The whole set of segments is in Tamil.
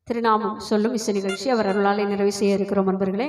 திருநாமம் சொல்லும் இசை நிகழ்ச்சி அவர் அருளாலை நிறைவு செய்ய இருக்கிறோம் நண்பர்களே.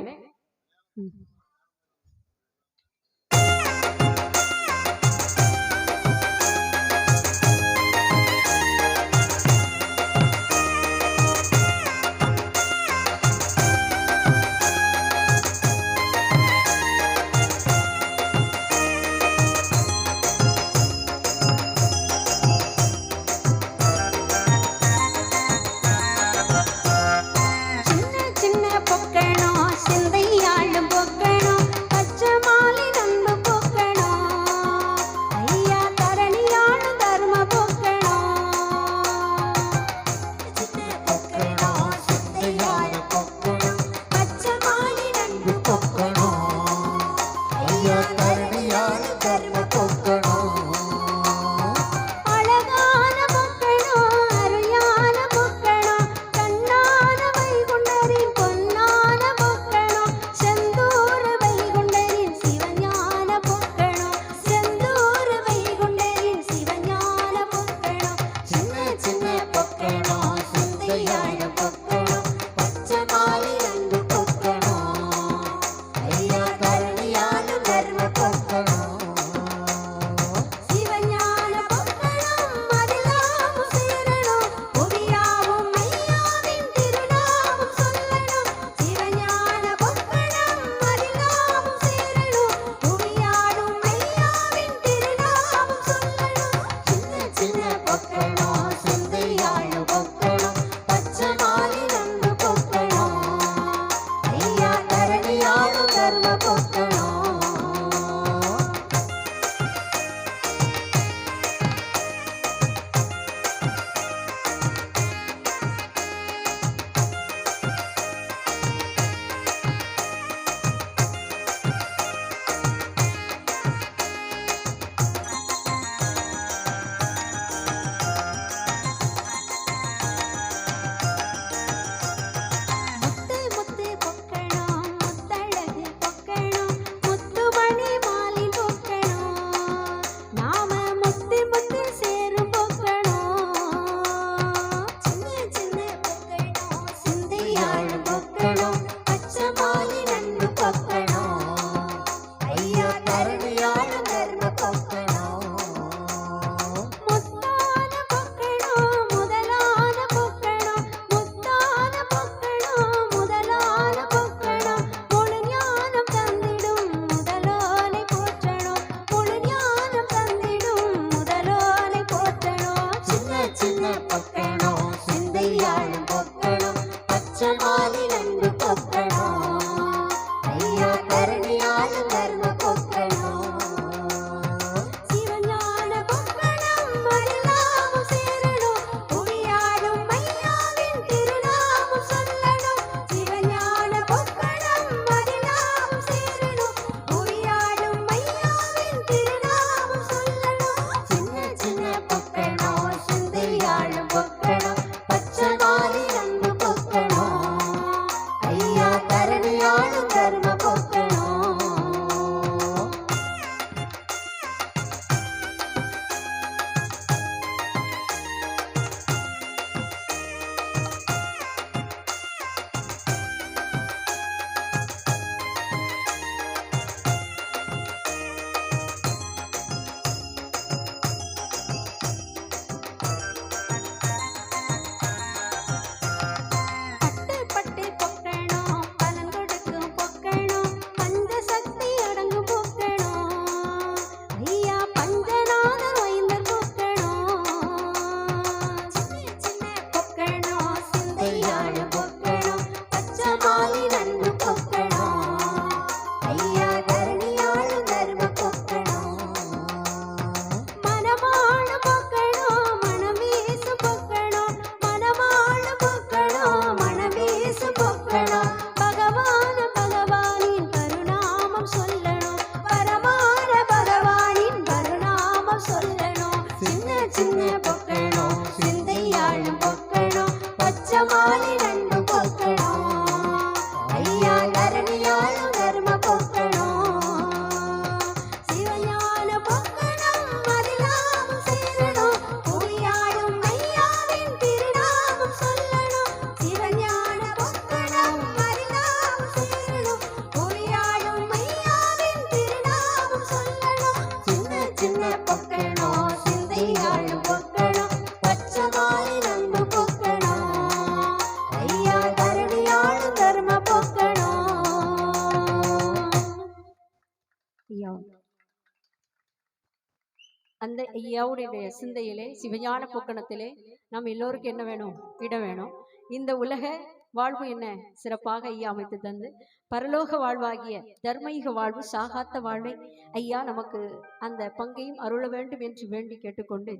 அந்த ஐயாவுடைய சிந்தையிலே சிவஞான பூக்கணத்திலே நாம் எல்லோருக்கும் என்ன வேணும்? இடம் வேணும். இந்த உலக வாழ்வு என்ன சிறப்பாக ஐயா அமைத்து தந்து பரலோக வாழ்வாகிய தர்மீக வாழ்வு சாகாத்த வாழ்வை ஐயா நமக்கு அந்த பங்கையும் அருள வேண்டும் என்று வேண்டி கேட்டுக்கொண்டு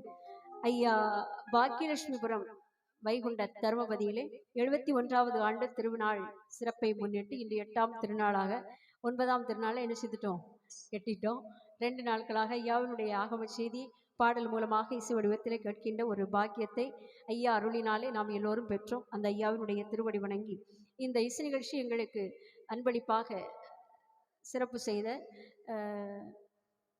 ஐயா பாக்கியலட்சுமிபுரம் வைகுண்ட தர்மபதியிலே 71வது ஆண்டு திருநாள் சிறப்பை முன்னிட்டு இன்று 8ஆம் திருநாளாக 9ஆம் திருநாளை என்ன செய்துட்டோம்? எட்டிட்டோம். 2 நாட்களாக ஐயாவினுடைய ஆகம செய்தி பாடல் மூலமாக இசை வடிவத்திலே கேட்கின்ற ஒரு பாக்கியத்தை ஐயா அருளினாலே நாம் எல்லோரும் பெற்றோம். அந்த ஐயாவினுடைய திருவடி வணங்கி இந்த இசை நிகழ்ச்சி எங்களுக்கு அன்பளிப்பாக சிறப்பு செய்த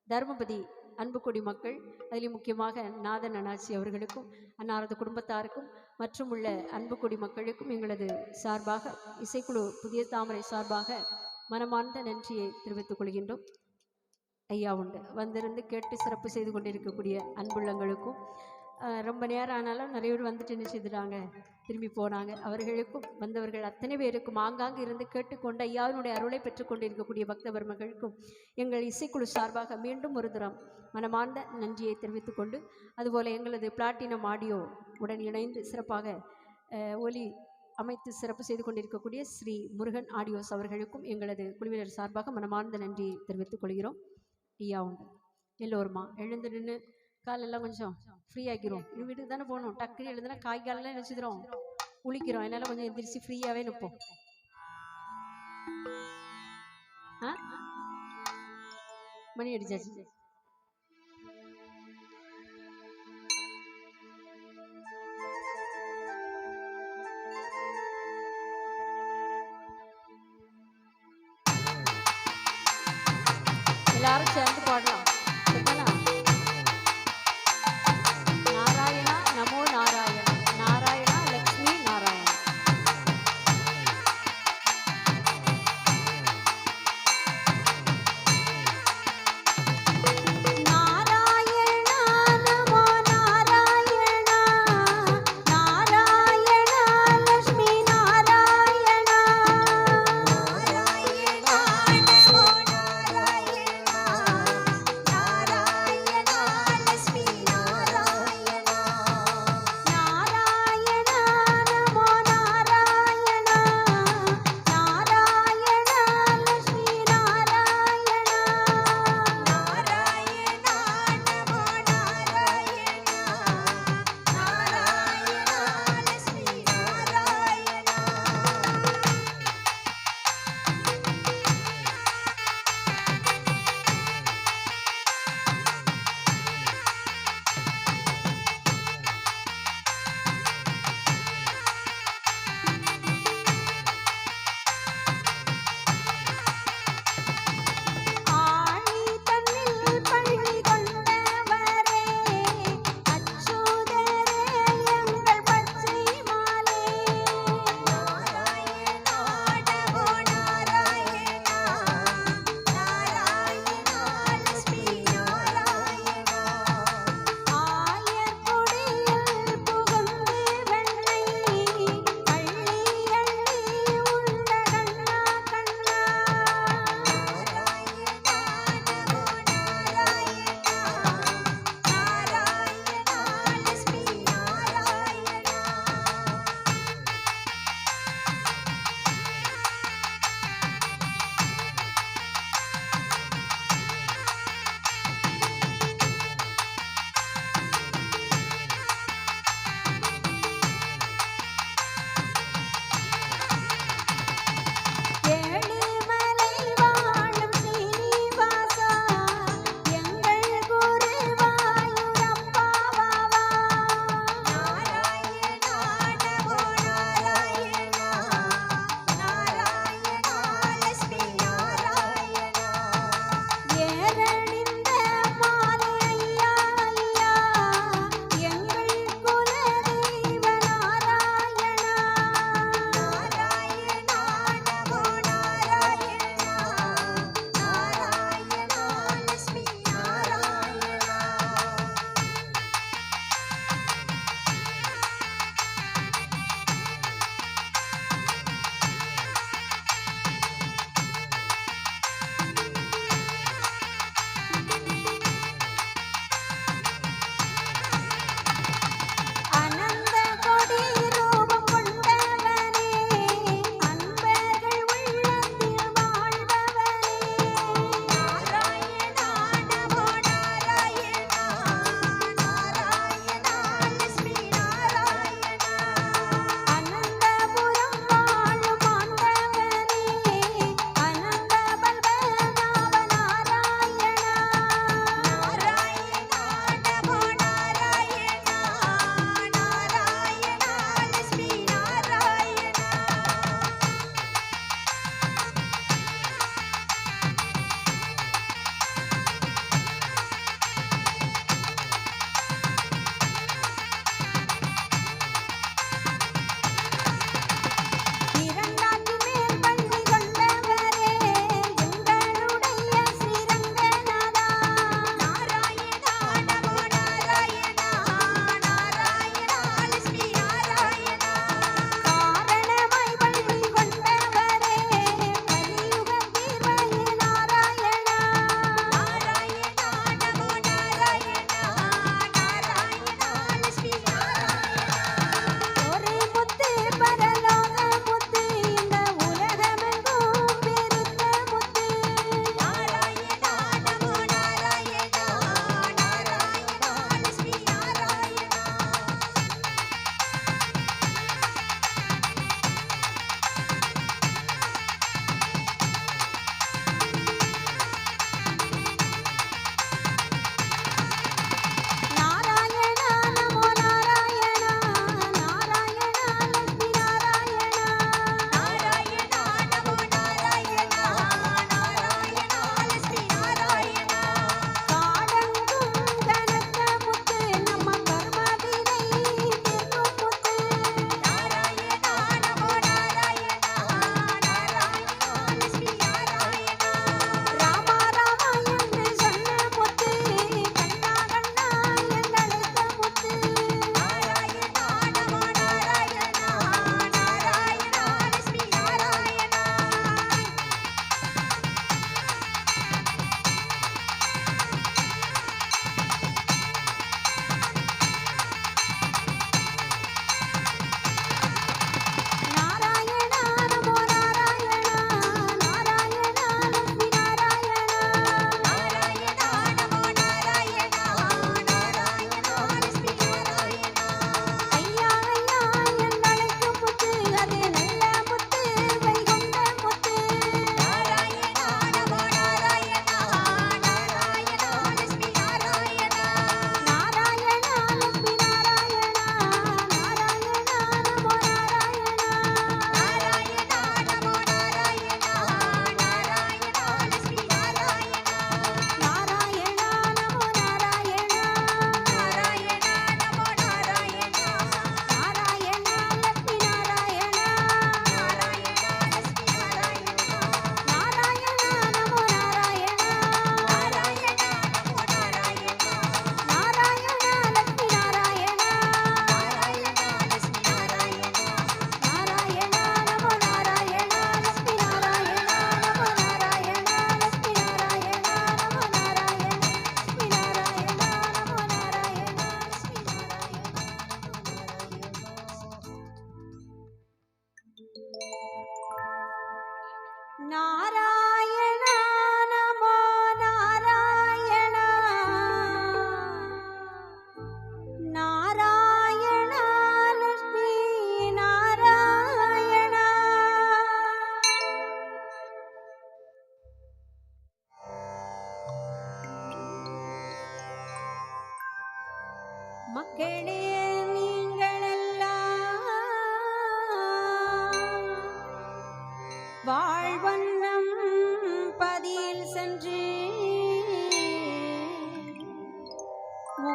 தர்மபதி அன்புக்குடி மக்கள், அதில் முக்கியமாக நாதன் அண்ணாச்சி அவர்களுக்கும் அன்னாரது குடும்பத்தாருக்கும் மற்றும் உள்ள அன்புக்குடி மக்களுக்கும் எங்களது சார்பாக இசைக்குழு புதிய தாமரை சார்பாக மனமார்ந்த நன்றியை தெரிவித்துக் கொள்கின்றோம். ஐயா உண்டு வந்திருந்து கேட்டு சிறப்பு செய்து கொண்டிருக்கக்கூடிய அன்புள்ளங்களுக்கும் ரொம்ப நேரம் ஆனாலும் நிறைய பேர் வந்துட்டு என்ன செய்துட்டாங்க, திரும்பி போனாங்க. அவர்களுக்கும் வந்தவர்கள் அத்தனை பேருக்கும் ஆங்காங்கு இருந்து கேட்டுக்கொண்டு ஐயாவினுடைய அருளை பெற்றுக்கொண்டு இருக்கக்கூடிய பக்த பெருமகளுக்கும் எங்கள் இசைக்குழு சார்பாக மீண்டும் ஒரு தரம் மனமார்ந்த நன்றியை தெரிவித்துக் கொண்டு, அதுபோல் எங்களது பிளாட்டினம் ஆடியோ உடன் இணைந்து சிறப்பாக ஒலி அமைத்து சிறப்பு செய்து கொண்டிருக்கக்கூடிய ஸ்ரீ முருகன் ஆடியோஸ் அவர்களுக்கும் எங்களது குழுவினர் சார்பாக மனமார்ந்த நன்றியை தெரிவித்துக் கொள்கிறோம். ஐயா உண்டு எல்லோருமா எழுந்து நின்று காலெல்லாம் கொஞ்சம் ஃப்ரீ ஆக்கிரும். இன்னும் வீட்டுக்கு தானே போகணும். டக்குனு எழுதுனா காய்காலெல்லாம் நினச்சிக்கிறோம், குளிக்கிறோம். அதனால கொஞ்சம் எந்திரிச்சு ஃப்ரீயாகவே நிற்போம். மணி அடிச்சாச்சு. எல்லாரும் சேர்ந்து பாடலாம். நாராயணா நமோ நாராயண, நாராயணா லக்ஷ்மி நாராயண. நாராயணா நமோ நாராயணா, நாராயணா லக்ஷ்மி நாராயணா, நாராயணா நமோ நாராயணா,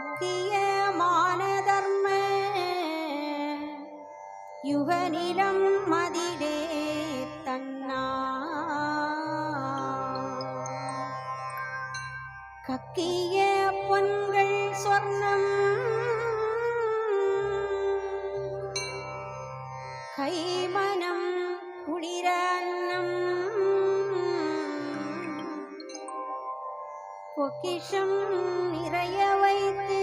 முக்கியமான தர்ம யுகநிலம் மதிலே தன்னா கக்கிய பொன்கள் சொர்ணம் கைமனம் குளிர அன்னம் பொக்கிஷம் நிறைய வைத்து